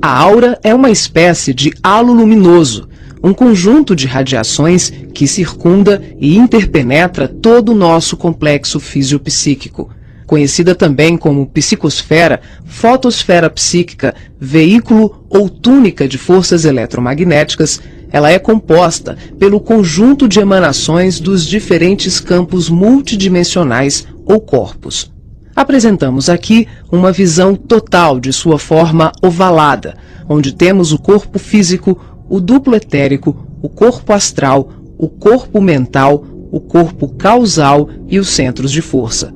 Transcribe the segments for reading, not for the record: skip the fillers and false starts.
A aura é uma espécie de halo luminoso, um conjunto de radiações que circunda e interpenetra todo o nosso complexo fisiopsíquico. Conhecida também como psicosfera, fotosfera psíquica, veículo ou túnica de forças eletromagnéticas, ela é composta pelo conjunto de emanações dos diferentes campos multidimensionais ou corpos. Apresentamos aqui uma visão total de sua forma ovalada, onde temos o corpo físico, o duplo etérico, o corpo astral, o corpo mental, o corpo causal e os centros de força.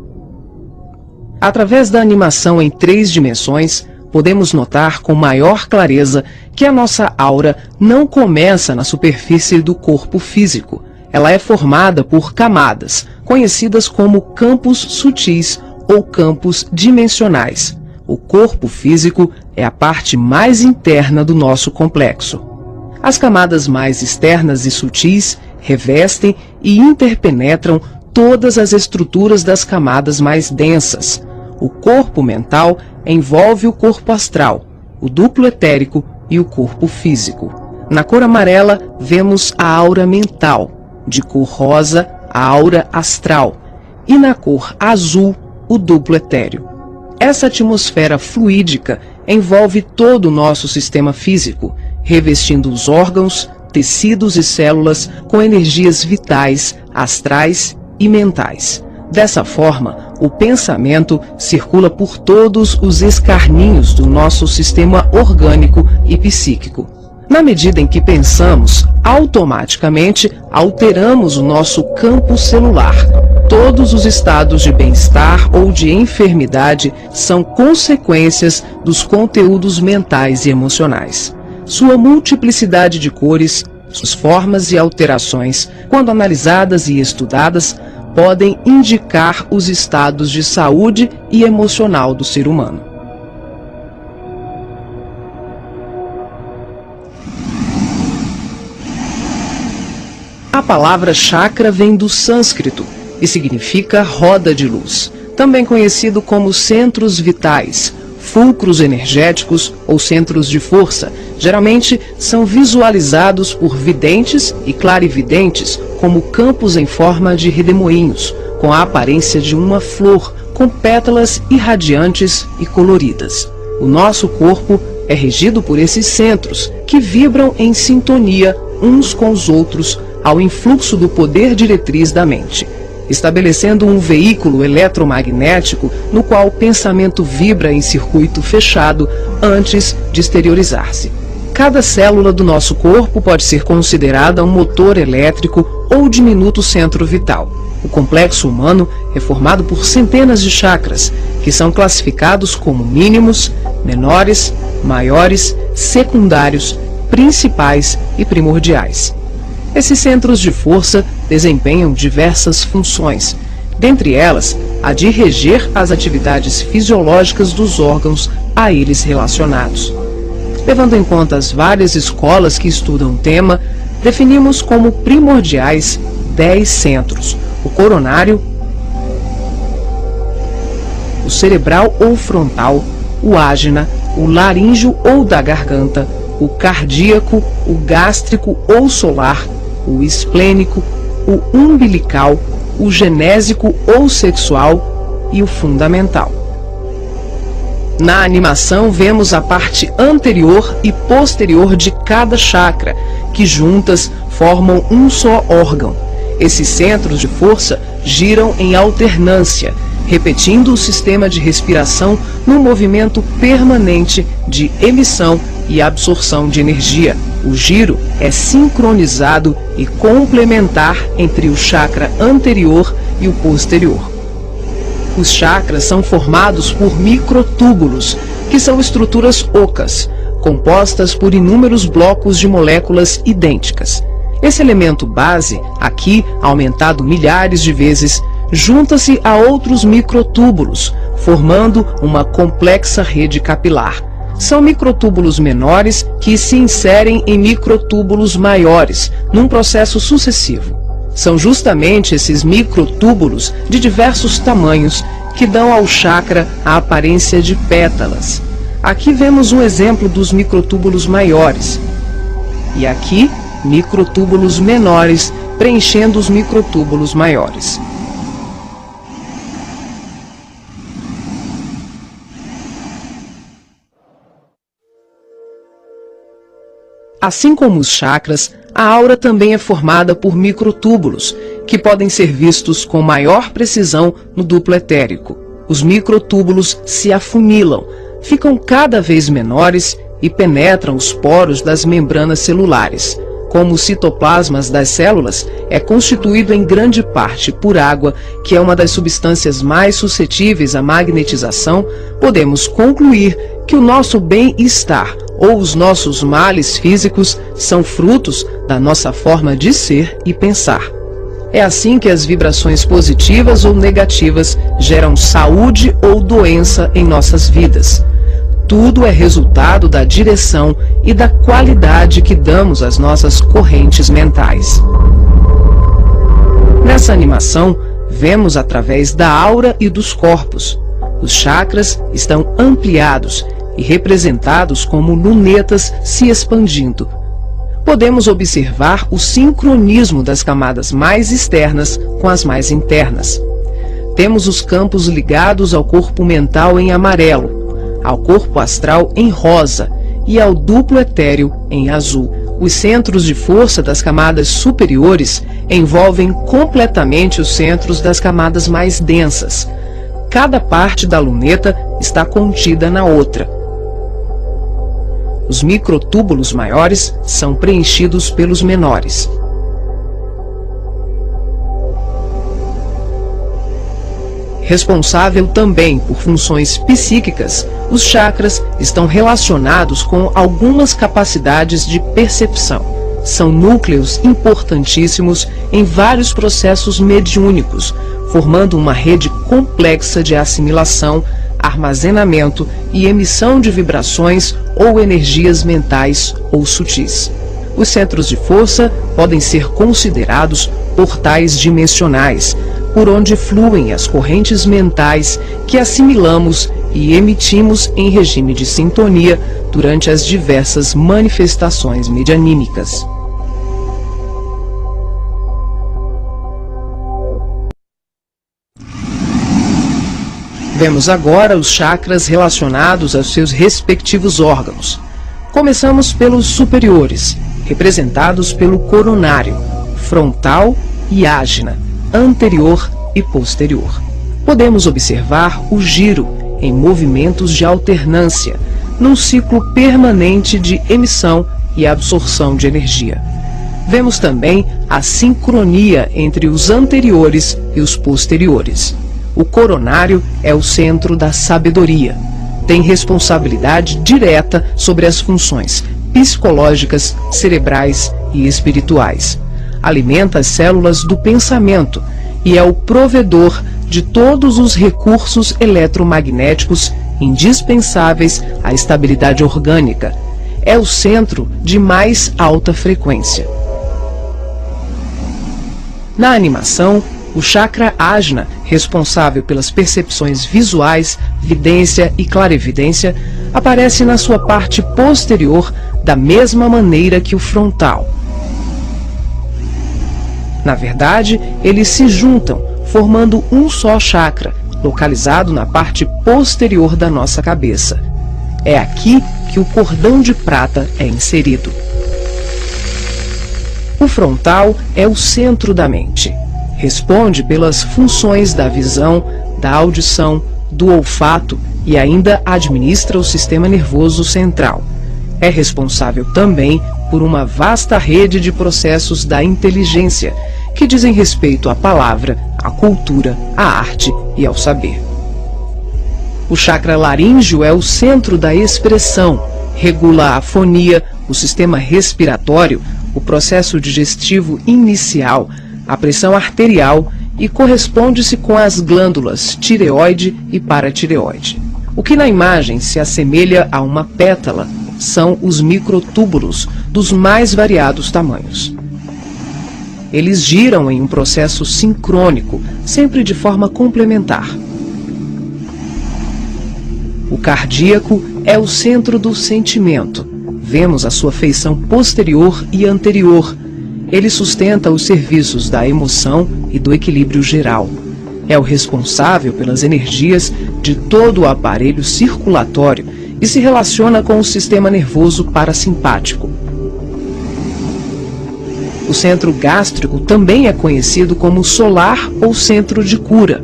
Através da animação em 3 dimensões, podemos notar com maior clareza que a nossa aura não começa na superfície do corpo físico. Ela é formada por camadas, conhecidas como campos sutis ou campos dimensionais. O corpo físico é a parte mais interna do nosso complexo. As camadas mais externas e sutis revestem e interpenetram todas as estruturas das camadas mais densas. O corpo mental envolve o corpo astral, o duplo etérico e o corpo físico. Na cor amarela, vemos a aura mental, de cor rosa, a aura astral, e na cor azul, o duplo etéreo. Essa atmosfera fluídica envolve todo o nosso sistema físico, revestindo os órgãos, tecidos e células com energias vitais, astrais e mentais. Dessa forma, o pensamento circula por todos os escarninhos do nosso sistema orgânico e psíquico. Na medida em que pensamos, automaticamente alteramos o nosso campo celular. Todos os estados de bem-estar ou de enfermidade são consequências dos conteúdos mentais e emocionais. Sua multiplicidade de cores, suas formas e alterações, quando analisadas e estudadas, podem indicar os estados de saúde e emocional do ser humano. A palavra chakra vem do sânscrito e significa roda de luz, também conhecido como centros vitais, fulcros energéticos ou centros de força. Geralmente são visualizados por videntes e clarividentes como campos em forma de redemoinhos, com a aparência de uma flor, com pétalas irradiantes e coloridas. O nosso corpo é regido por esses centros, que vibram em sintonia uns com os outros ao influxo do poder diretriz da mente, estabelecendo um veículo eletromagnético no qual o pensamento vibra em circuito fechado antes de exteriorizar-se. Cada célula do nosso corpo pode ser considerada um motor elétrico ou diminuto centro vital. O complexo humano é formado por centenas de chakras, que são classificados como mínimos, menores, maiores, secundários, principais e primordiais. Esses centros de força desempenham diversas funções, dentre elas a de reger as atividades fisiológicas dos órgãos a eles relacionados. Levando em conta as várias escolas que estudam o tema, definimos como primordiais 10 centros: o coronário, o cerebral ou frontal, o ágina, o laríngeo ou da garganta, o cardíaco, o gástrico ou solar, o esplênico, o umbilical, o genésico ou sexual e o fundamental. Na animação vemos a parte anterior e posterior de cada chakra, que juntas formam um só órgão. Esses centros de força giram em alternância, repetindo o sistema de respiração num movimento permanente de emissão e absorção de energia. O giro é sincronizado e complementar entre o chakra anterior e o posterior. Os chakras são formados por microtúbulos, que são estruturas ocas, compostas por inúmeros blocos de moléculas idênticas. Esse elemento base, aqui aumentado milhares de vezes, junta-se a outros microtúbulos, formando uma complexa rede capilar. São microtúbulos menores que se inserem em microtúbulos maiores, num processo sucessivo. São justamente esses microtúbulos de diversos tamanhos que dão ao chakra a aparência de pétalas. Aqui vemos um exemplo dos microtúbulos maiores. E aqui, microtúbulos menores preenchendo os microtúbulos maiores. Assim como os chakras, a aura também é formada por microtúbulos, que podem ser vistos com maior precisão no duplo etérico. Os microtúbulos se afunilam, ficam cada vez menores e penetram os poros das membranas celulares. Como os citoplasmas das células é constituído em grande parte por água, que é uma das substâncias mais suscetíveis à magnetização, podemos concluir que o nosso bem-estar ou os nossos males físicos são frutos da nossa forma de ser e pensar. É assim que as vibrações positivas ou negativas geram saúde ou doença em nossas vidas. Tudo é resultado da direção e da qualidade que damos às nossas correntes mentais. Nessa animação, vemos através da aura e dos corpos. Os chakras estão ampliados e representados como lunetas se expandindo. Podemos observar o sincronismo das camadas mais externas com as mais internas. Temos os campos ligados ao corpo mental em amarelo, ao corpo astral em rosa e ao duplo etéreo em azul. Os centros de força das camadas superiores envolvem completamente os centros das camadas mais densas. Cada parte da luneta está contida na outra. Os microtúbulos maiores são preenchidos pelos menores. Responsável também por funções psíquicas, os chakras estão relacionados com algumas capacidades de percepção. São núcleos importantíssimos em vários processos mediúnicos, formando uma rede complexa de assimilação, armazenamento e emissão de vibrações ou energias mentais ou sutis. Os centros de força podem ser considerados portais dimensionais, por onde fluem as correntes mentais que assimilamos e emitimos em regime de sintonia durante as diversas manifestações medianímicas. Vemos agora os chakras relacionados aos seus respectivos órgãos. Começamos pelos superiores, representados pelo coronário, frontal e ágina, anterior e posterior. Podemos observar o giro em movimentos de alternância, num ciclo permanente de emissão e absorção de energia. Vemos também a sincronia entre os anteriores e os posteriores. O coronário é o centro da sabedoria. Tem responsabilidade direta sobre as funções psicológicas, cerebrais e espirituais. Alimenta as células do pensamento e é o provedor de todos os recursos eletromagnéticos indispensáveis à estabilidade orgânica. É o centro de mais alta frequência. Na animação, o chakra ágina, responsável pelas percepções visuais, vidência e clarevidência, aparece na sua parte posterior da mesma maneira que o frontal. Na verdade, eles se juntam, formando um só chakra, localizado na parte posterior da nossa cabeça. É aqui que o cordão de prata é inserido. O frontal é o centro da mente. Responde pelas funções da visão, da audição, do olfato e ainda administra o sistema nervoso central. É responsável também por uma vasta rede de processos da inteligência, que dizem respeito à palavra, à cultura, à arte e ao saber. O chakra laríngeo é o centro da expressão, regula a afonia, o sistema respiratório, o processo digestivo inicial, a pressão arterial e corresponde-se com as glândulas tireoide e paratireoide. O que na imagem se assemelha a uma pétala são os microtúbulos dos mais variados tamanhos. Eles giram em um processo sincrônico, sempre de forma complementar. O cardíaco é o centro do sentimento. Vemos a sua feição posterior e anterior. Ele sustenta os serviços da emoção e do equilíbrio geral. É o responsável pelas energias de todo o aparelho circulatório e se relaciona com o sistema nervoso parasimpático. O centro gástrico também é conhecido como solar ou centro de cura.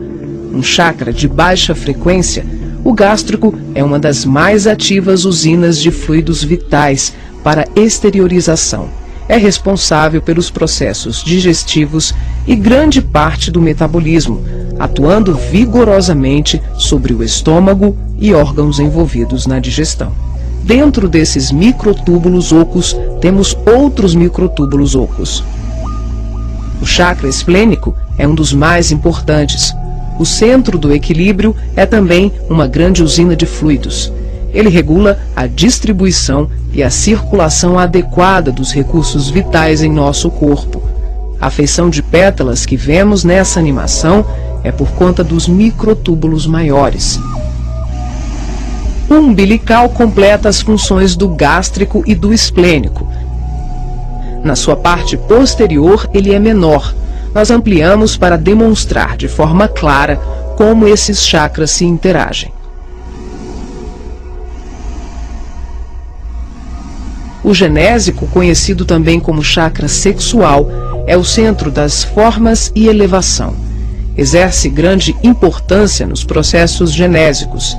Um chakra de baixa frequência, o gástrico é uma das mais ativas usinas de fluidos vitais para exteriorização. É responsável pelos processos digestivos e grande parte do metabolismo, atuando vigorosamente sobre o estômago e órgãos envolvidos na digestão. Dentro desses microtúbulos ocos, temos outros microtúbulos ocos. O chakra esplênico é um dos mais importantes. O centro do equilíbrio é também uma grande usina de fluidos. Ele regula a distribuição e a circulação adequada dos recursos vitais em nosso corpo. A feição de pétalas que vemos nessa animação é por conta dos microtúbulos maiores. O umbilical completa as funções do gástrico e do esplênico. Na sua parte posterior, ele é menor. Nós ampliamos para demonstrar de forma clara como esses chakras se interagem. O genésico, conhecido também como chakra sexual, é o centro das formas e elevação. Exerce grande importância nos processos genésicos.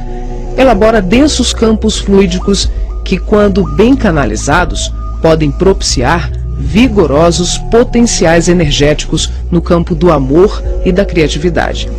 Elabora densos campos fluídicos que, quando bem canalizados, podem propiciar vigorosos potenciais energéticos no campo do amor e da criatividade.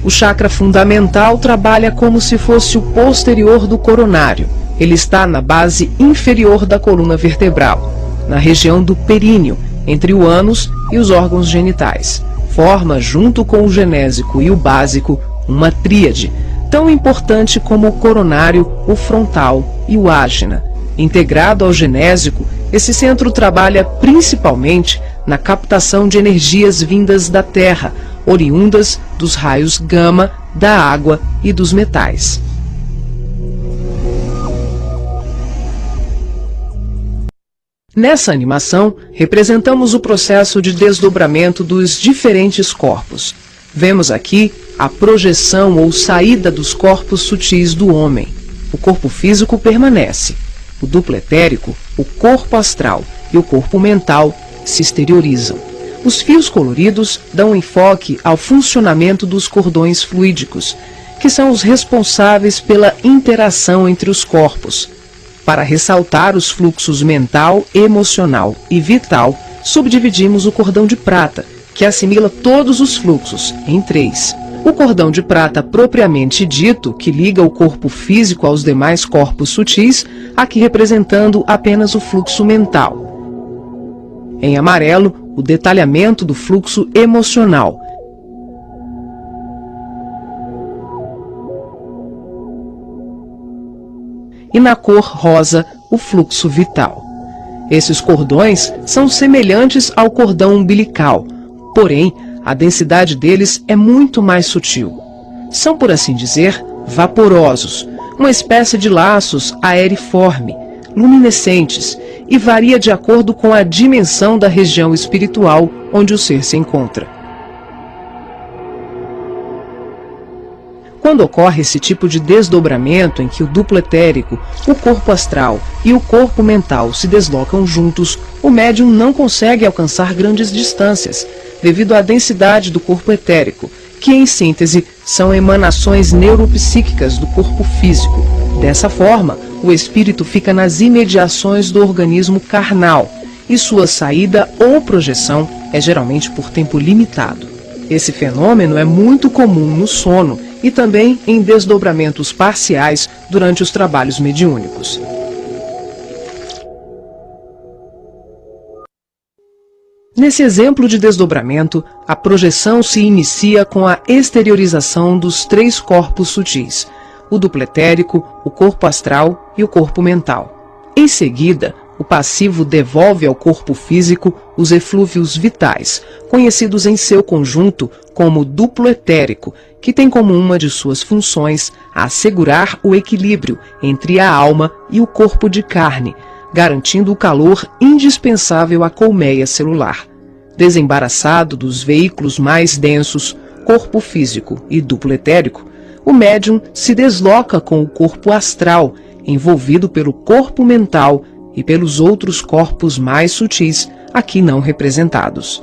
O chakra fundamental trabalha como se fosse o posterior do coronário. Ele está na base inferior da coluna vertebral, na região do períneo, entre o ânus e os órgãos genitais. Forma, junto com o genésico e o básico, uma tríade, tão importante como o coronário, o frontal e o ágina. Integrado ao genésico, esse centro trabalha principalmente na captação de energias vindas da Terra, oriundas dos raios gama, da água e dos metais. Nessa animação, representamos o processo de desdobramento dos diferentes corpos. Vemos aqui a projeção ou saída dos corpos sutis do homem. O corpo físico permanece. O duplo etérico, o corpo astral e o corpo mental se exteriorizam. Os fios coloridos dão enfoque ao funcionamento dos cordões fluídicos, que são os responsáveis pela interação entre os corpos. Para ressaltar os fluxos mental, emocional e vital, subdividimos o cordão de prata, que assimila todos os fluxos em 3. O cordão de prata propriamente dito, que liga o corpo físico aos demais corpos sutis, aqui representando apenas o fluxo mental. Em amarelo, o detalhamento do fluxo emocional. E na cor rosa, o fluxo vital. Esses cordões são semelhantes ao cordão umbilical, porém, a densidade deles é muito mais sutil. São, por assim dizer, vaporosos, uma espécie de laços aeriforme, luminescentes, e varia de acordo com a dimensão da região espiritual onde o ser se encontra. Quando ocorre esse tipo de desdobramento em que o duplo etérico, o corpo astral e o corpo mental se deslocam juntos, o médium não consegue alcançar grandes distâncias, devido à densidade do corpo etérico, que em síntese são emanações neuropsíquicas do corpo físico. Dessa forma, o espírito fica nas imediações do organismo carnal, e sua saída ou projeção é geralmente por tempo limitado. Esse fenômeno é muito comum no sono e também em desdobramentos parciais durante os trabalhos mediúnicos. Nesse exemplo de desdobramento, a projeção se inicia com a exteriorização dos 3 corpos sutis, o duplo etérico, o corpo astral e o corpo mental. Em seguida, O passivo devolve ao corpo físico os eflúvios vitais, conhecidos em seu conjunto como duplo etérico, que tem como uma de suas funções assegurar o equilíbrio entre a alma e o corpo de carne, garantindo o calor indispensável à colmeia celular. Desembaraçado dos veículos mais densos, corpo físico e duplo etérico, o médium se desloca com o corpo astral, envolvido pelo corpo mental e pelos outros corpos mais sutis, aqui não representados.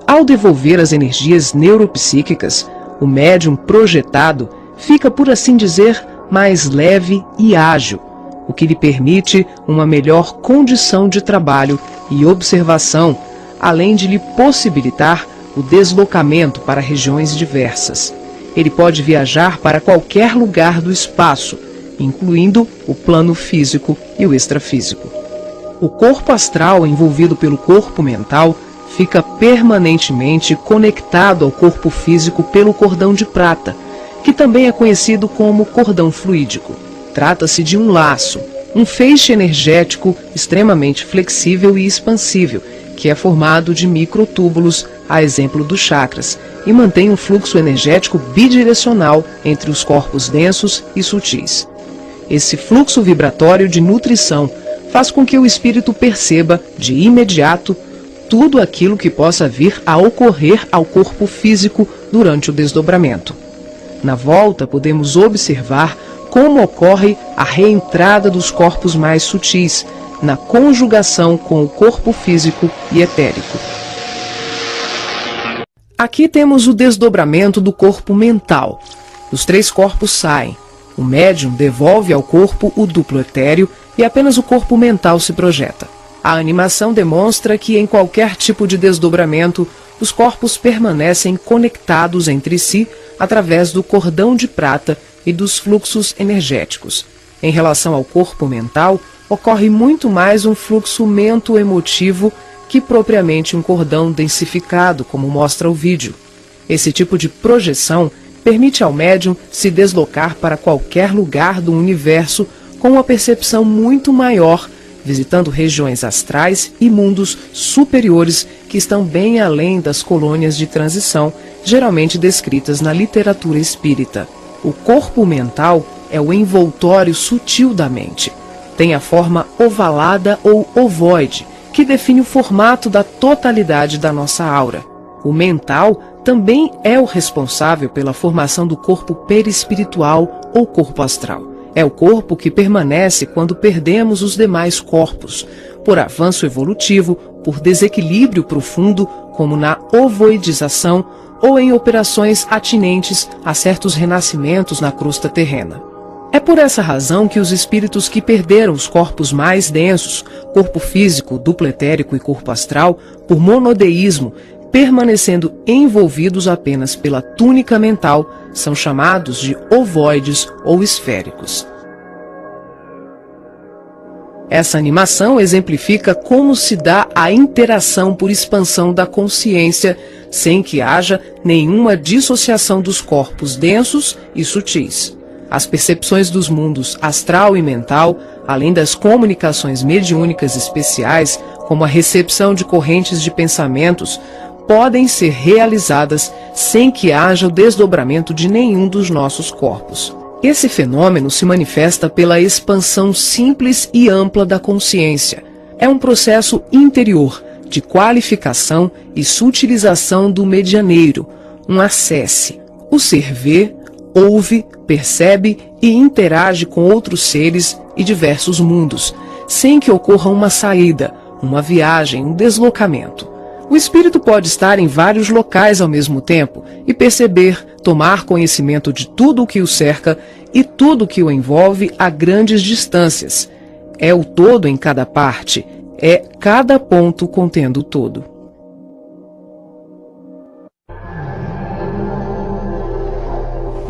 Ao devolver as energias neuropsíquicas, o médium projetado fica, por assim dizer, mais leve e ágil, o que lhe permite uma melhor condição de trabalho e observação, além de lhe possibilitar o deslocamento para regiões diversas. Ele pode viajar para qualquer lugar do espaço, incluindo o plano físico e o extrafísico. O corpo astral envolvido pelo corpo mental fica permanentemente conectado ao corpo físico pelo cordão de prata, que também é conhecido como cordão fluídico. Trata-se de um laço, um feixe energético extremamente flexível e expansível, que é formado de microtúbulos, a exemplo dos chakras, e mantém um fluxo energético bidirecional entre os corpos densos e sutis. Esse fluxo vibratório de nutrição faz com que o espírito perceba, de imediato, tudo aquilo que possa vir a ocorrer ao corpo físico durante o desdobramento. Na volta, podemos observar como ocorre a reentrada dos corpos mais sutis, na conjugação com o corpo físico e etérico. Aqui temos o desdobramento do corpo mental. Os três corpos saem. O médium devolve ao corpo o duplo etéreo e apenas o corpo mental se projeta. A animação demonstra que em qualquer tipo de desdobramento, os corpos permanecem conectados entre si através do cordão de prata e dos fluxos energéticos. Em relação ao corpo mental, ocorre muito mais um fluxo mento-emotivo que propriamente um cordão densificado, como mostra o vídeo. Esse tipo de projeção permite ao médium se deslocar para qualquer lugar do universo com uma percepção muito maior, visitando regiões astrais e mundos superiores que estão bem além das colônias de transição, geralmente descritas na literatura espírita. O corpo mental é o envoltório sutil da mente. Tem a forma ovalada ou ovoide, que define o formato da totalidade da nossa aura. O mental também é o responsável pela formação do corpo perispiritual ou corpo astral. É o corpo que permanece quando perdemos os demais corpos, por avanço evolutivo, por desequilíbrio profundo, como na ovoidização ou em operações atinentes a certos renascimentos na crosta terrena. É por essa razão que os espíritos que perderam os corpos mais densos, corpo físico, duplo etérico e corpo astral, por monodeísmo, permanecendo envolvidos apenas pela túnica mental, são chamados de ovoides ou esféricos. Essa animação exemplifica como se dá a interação por expansão da consciência, sem que haja nenhuma dissociação dos corpos densos e sutis. As percepções dos mundos astral e mental, além das comunicações mediúnicas especiais, como a recepção de correntes de pensamentos, podem ser realizadas sem que haja o desdobramento de nenhum dos nossos corpos. Esse fenômeno se manifesta pela expansão simples e ampla da consciência. É um processo interior de qualificação e sutilização do medianeiro, um acesse. O ser vê, ouve, percebe e interage com outros seres e diversos mundos, sem que ocorra uma saída, uma viagem, um deslocamento. O espírito pode estar em vários locais ao mesmo tempo e perceber, tomar conhecimento de tudo o que o cerca e tudo o que o envolve a grandes distâncias. É o todo em cada parte, é cada ponto contendo o todo.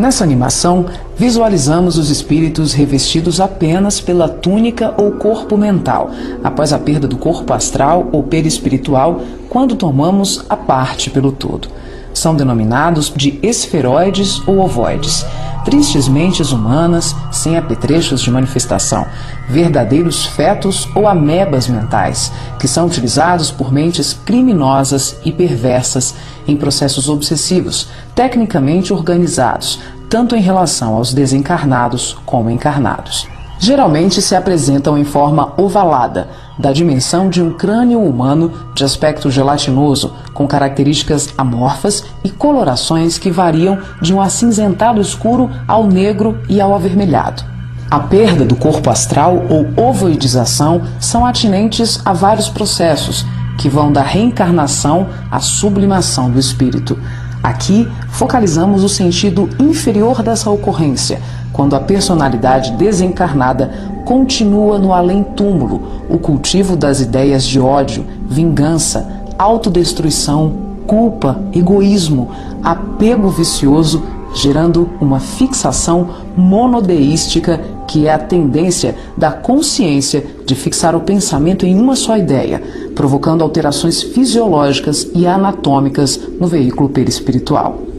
Nessa animação, visualizamos os espíritos revestidos apenas pela túnica ou corpo mental, após a perda do corpo astral ou perispiritual, quando tomamos a parte pelo todo. São denominados de esferoides ou ovoides. tristes mentes humanas sem apetrechos de manifestação, verdadeiros fetos ou amebas mentais, que são utilizados por mentes criminosas e perversas em processos obsessivos, tecnicamente organizados, tanto em relação aos desencarnados como encarnados. Geralmente se apresentam em forma ovalada, da dimensão de um crânio humano de aspecto gelatinoso, com características amorfas e colorações que variam de um acinzentado escuro ao negro e ao avermelhado. A perda do corpo astral ou ovoidização são atinentes a vários processos, que vão da reencarnação à sublimação do espírito. Aqui, focalizamos o sentido inferior dessa ocorrência, quando a personalidade desencarnada continua no além-túmulo, o cultivo das ideias de ódio, vingança, autodestruição, culpa, egoísmo, apego vicioso, gerando uma fixação monodeística que é a tendência da consciência de fixar o pensamento em uma só ideia, provocando alterações fisiológicas e anatômicas no veículo perispiritual.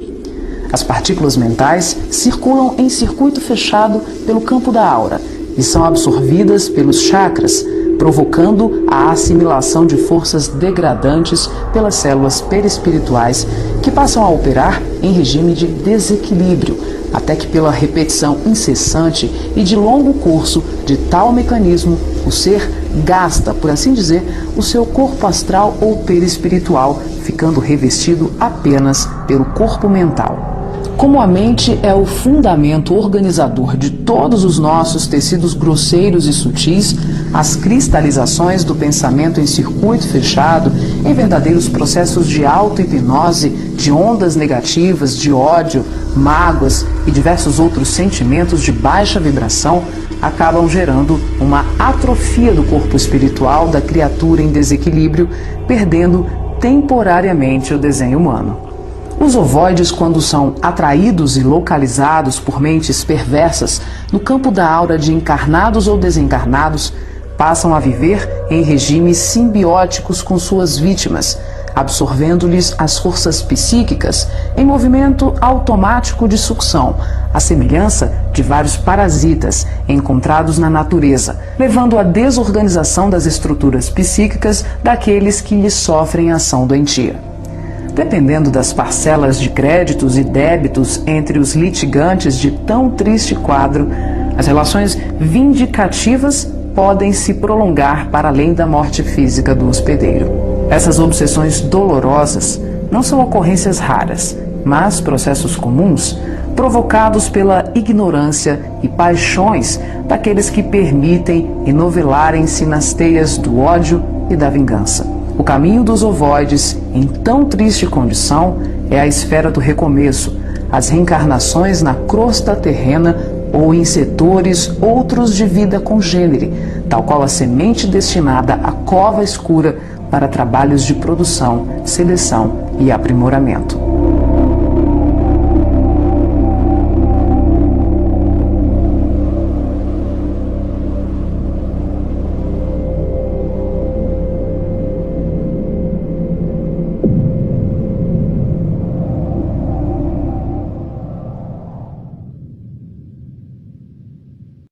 As partículas mentais circulam em circuito fechado pelo campo da aura e são absorvidas pelos chakras, provocando a assimilação de forças degradantes pelas células perispirituais, que passam a operar em regime de desequilíbrio, até que pela repetição incessante e de longo curso de tal mecanismo, o ser gasta, por assim dizer, o seu corpo astral ou perispiritual, ficando revestido apenas pelo corpo mental. Como a mente é o fundamento organizador de todos os nossos tecidos grosseiros e sutis, as cristalizações do pensamento em circuito fechado, em verdadeiros processos de auto-hipnose, de ondas negativas, de ódio, mágoas e diversos outros sentimentos de baixa vibração, acabam gerando uma atrofia do corpo espiritual da criatura em desequilíbrio, perdendo temporariamente o desenho humano. Os ovoides, quando são atraídos e localizados por mentes perversas no campo da aura de encarnados ou desencarnados, passam a viver em regimes simbióticos com suas vítimas, absorvendo-lhes as forças psíquicas em movimento automático de sucção, à semelhança de vários parasitas encontrados na natureza, levando à desorganização das estruturas psíquicas daqueles que lhes sofrem ação doentia. Dependendo das parcelas de créditos e débitos entre os litigantes de tão triste quadro, as relações vindicativas podem se prolongar para além da morte física do hospedeiro. Essas obsessões dolorosas não são ocorrências raras, mas processos comuns provocados pela ignorância e paixões daqueles que permitem enovelarem-se nas teias do ódio e da vingança. O caminho dos ovoides, em tão triste condição, é a esfera do recomeço, as reencarnações na crosta terrena ou em setores outros de vida congênere, tal qual a semente destinada à cova escura para trabalhos de produção, seleção e aprimoramento.